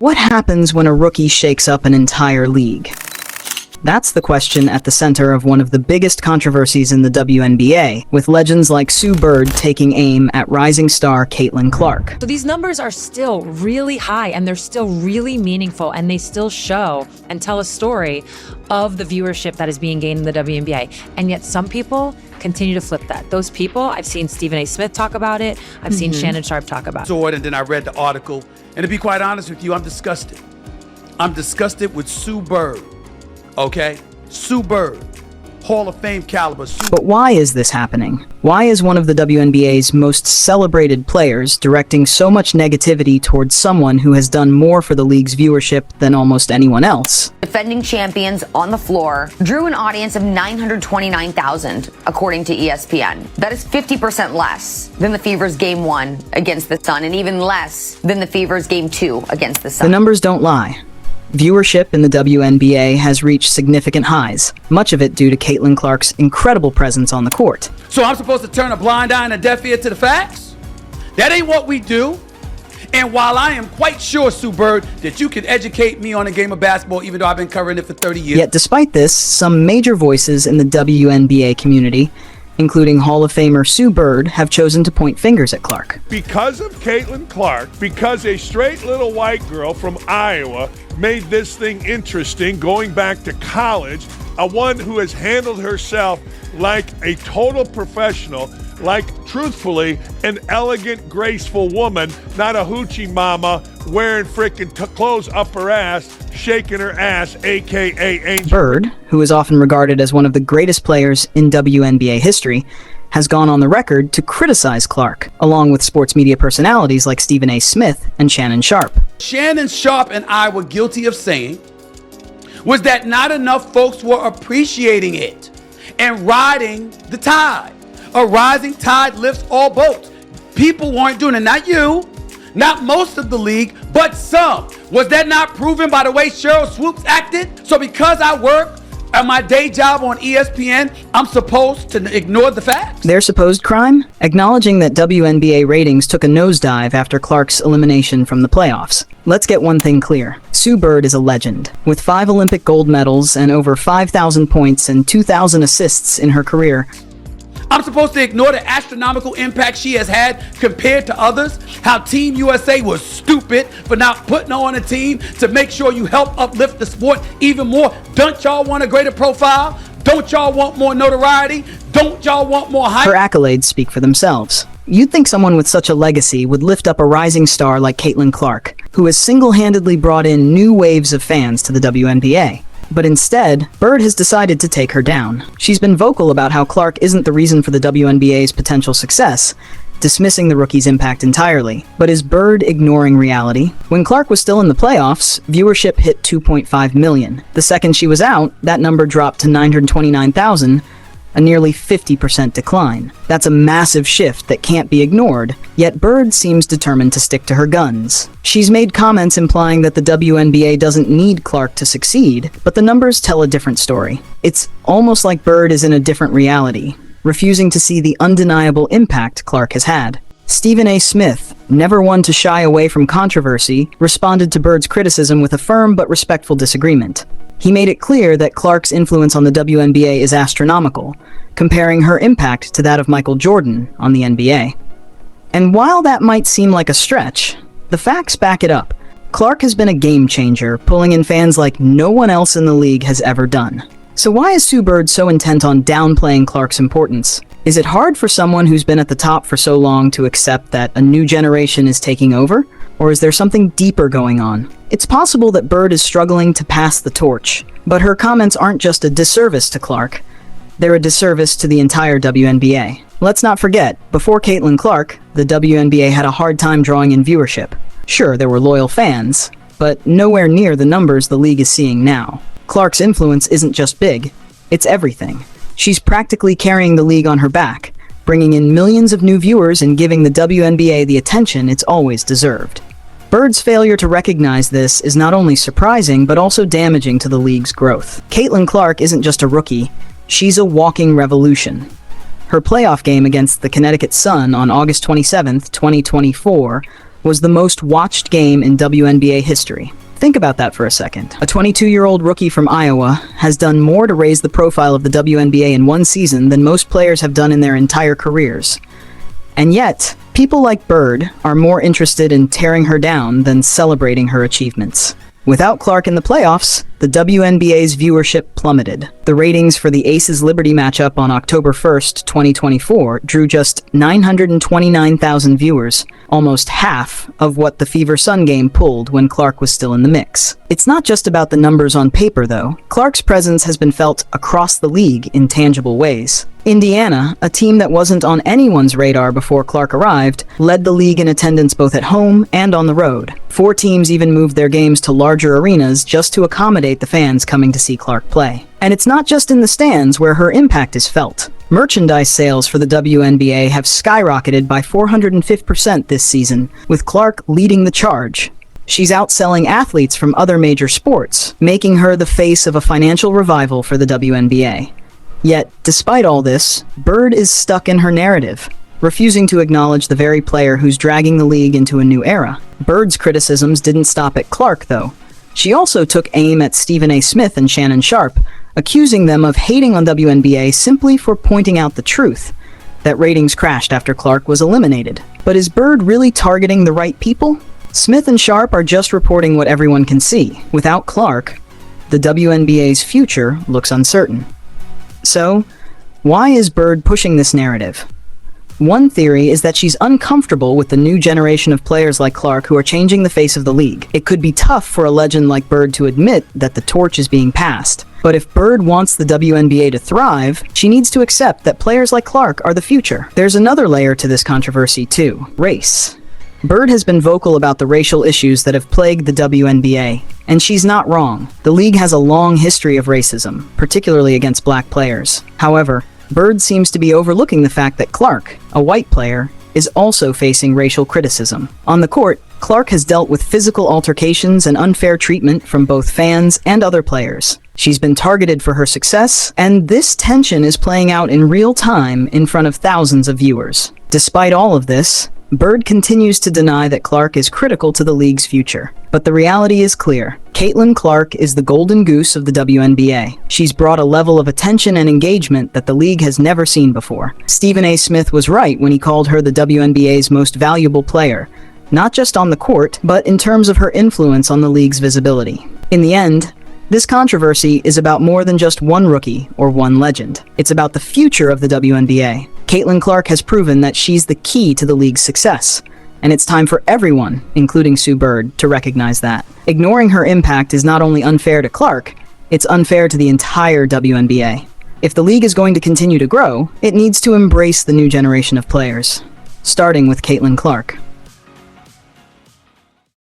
What happens when a rookie shakes up an entire league? That's the question at the center of one of the biggest controversies in the WNBA, with legends like Sue Bird taking aim at rising star Caitlin Clark. So these numbers are still really high, and they're still really meaningful, and they still show and tell a story of the viewership that is being gained in the WNBA. And yet some people continue to flip that. Those people, I've seen Stephen A. Smith talk about it. I've seen Shannon Sharpe talk about it. And then I read the article, and to be quite honest with you, I'm disgusted. I'm disgusted with Sue Bird. Okay? Sue Bird, Hall of Fame caliber. But why is this happening? Why is one of the WNBA's most celebrated players directing so much negativity towards someone who has done more for the league's viewership than almost anyone else? Defending champions on the floor drew an audience of 929,000, according to ESPN. That is 50% less than the Fever's Game 1 against the Sun, and even less than the Fever's Game 2 against the Sun. The numbers don't lie. Viewership in the WNBA has reached significant highs, much of it due to Caitlin Clark's incredible presence on the court. So I'm supposed to turn a blind eye and a deaf ear to the facts? That ain't what we do. And while I am quite sure, Sue Bird, that you can educate me on the game of basketball, even though I've been covering it for 30 years. Yet despite this, some major voices in the WNBA community, including Hall of Famer Sue Bird, have chosen to point fingers at Clark. Because of Caitlin Clark, because a straight little white girl from Iowa made this thing interesting, going back to college, a one who has handled herself like a total professional, like, truthfully, an elegant, graceful woman, not a hoochie mama wearing frickin' clothes up her ass, shaking her ass, a.k.a. Angel. Bird, who is often regarded as one of the greatest players in WNBA history, has gone on the record to criticize Clark, along with sports media personalities like Stephen A. Smith and Shannon Sharpe. Shannon Sharpe and I were guilty of saying was that not enough folks were appreciating it and riding the tide. A rising tide lifts all boats. People weren't doing it. Not you, not most of the league, but some. Was that not proven by the way Cheryl Swoops acted? So because I work at my day job on ESPN, I'm supposed to ignore the facts? Their supposed crime? Acknowledging that WNBA ratings took a nosedive after Clark's elimination from the playoffs. Let's get one thing clear. Sue Bird is a legend. With 5 Olympic gold medals and over 5,000 points and 2,000 assists in her career, I'm supposed to ignore the astronomical impact she has had compared to others? How Team USA was stupid for not putting her on a team to make sure you help uplift the sport even more? Don't y'all want a greater profile? Don't y'all want more notoriety? Don't y'all want more hype? her accolades speak for themselves. You'd think someone with such a legacy would lift up a rising star like Caitlin Clark, who has single-handedly brought in new waves of fans to the WNBA. But instead, Bird has decided to take her down. She's been vocal about how Clark isn't the reason for the WNBA's potential success, dismissing the rookie's impact entirely. But is Bird ignoring reality? When Clark was still in the playoffs, viewership hit 2.5 million. The second she was out, that number dropped to 929,000, a nearly 50% decline. That's a massive shift that can't be ignored, yet Bird seems determined to stick to her guns. She's made comments implying that the WNBA doesn't need Clark to succeed, but the numbers tell a different story. It's almost like Bird is in a different reality, refusing to see the undeniable impact Clark has had. Stephen A. Smith, never one to shy away from controversy, responded to Bird's criticism with a firm but respectful disagreement. He made it clear that Clark's influence on the WNBA is astronomical, comparing her impact to that of Michael Jordan on the NBA. And while that might seem like a stretch, the facts back it up. Clark has been a game changer, pulling in fans like no one else in the league has ever done. So why is Sue Bird so intent on downplaying Clark's importance? Is it hard for someone who's been at the top for so long to accept that a new generation is taking over? Or is there something deeper going on? It's possible that Bird is struggling to pass the torch, but her comments aren't just a disservice to Clark. They're a disservice to the entire WNBA. Let's not forget, before Caitlin Clark, the WNBA had a hard time drawing in viewership. Sure, there were loyal fans, but nowhere near the numbers the league is seeing now. Clark's influence isn't just big, it's everything. She's practically carrying the league on her back, bringing in millions of new viewers and giving the WNBA the attention it's always deserved. Bird's failure to recognize this is not only surprising, but also damaging to the league's growth. Caitlin Clark isn't just a rookie, she's a walking revolution. Her playoff game against the Connecticut Sun on August 27, 2024, was the most watched game in WNBA history. Think about that for a second. A 22-year-old rookie from Iowa has done more to raise the profile of the WNBA in one season than most players have done in their entire careers. And yet, people like Bird are more interested in tearing her down than celebrating her achievements. Without Clark in the playoffs, the WNBA's viewership plummeted. The ratings for the Aces Liberty matchup on October 1st, 2024 drew just 929,000 viewers, almost half of what the Fever Sun game pulled when Clark was still in the mix. It's not just about the numbers on paper, though. Clark's presence has been felt across the league in tangible ways. Indiana, a team that wasn't on anyone's radar before Clark arrived, led the league in attendance both at home and on the road. 4 teams even moved their games to larger arenas just to accommodate the fans coming to see Clark play. And it's not just in the stands where her impact is felt. Merchandise sales for the WNBA have skyrocketed by 405% this season, with Clark leading the charge. She's outselling athletes from other major sports, making her the face of a financial revival for the WNBA. Yet, despite all this, Bird is stuck in her narrative, refusing to acknowledge the very player who's dragging the league into a new era. Bird's criticisms didn't stop at Clark, though. She also took aim at Stephen A. Smith and Shannon Sharp, accusing them of hating on WNBA simply for pointing out the truth, that ratings crashed after Clark was eliminated. But is Bird really targeting the right people? Smith and Sharp are just reporting what everyone can see. Without Clark, the WNBA's future looks uncertain. So, why is Bird pushing this narrative? One theory is that she's uncomfortable with the new generation of players like Clark who are changing the face of the league. It could be tough for a legend like Bird to admit that the torch is being passed. But if Bird wants the WNBA to thrive, she needs to accept that players like Clark are the future. There's another layer to this controversy too: race. Bird has been vocal about the racial issues that have plagued the WNBA, and she's not wrong. The league has a long history of racism, particularly against black players. However, Bird seems to be overlooking the fact that Clark, a white player, is also facing racial criticism. On the court, Clark has dealt with physical altercations and unfair treatment from both fans and other players. She's been targeted for her success, and this tension is playing out in real time in front of thousands of viewers. Despite all of this, Bird continues to deny that Clark is critical to the league's future. But the reality is clear. Caitlin Clark is the golden goose of the WNBA. She's brought a level of attention and engagement that the league has never seen before. Stephen A. Smith was right when he called her the WNBA's most valuable player, not just on the court, but in terms of her influence on the league's visibility. In the end, this controversy is about more than just one rookie or one legend. It's about the future of the WNBA. Caitlin Clark has proven that she's the key to the league's success, and it's time for everyone, including Sue Bird, to recognize that. Ignoring her impact is not only unfair to Clark, it's unfair to the entire WNBA. If the league is going to continue to grow, it needs to embrace the new generation of players, starting with Caitlin Clark.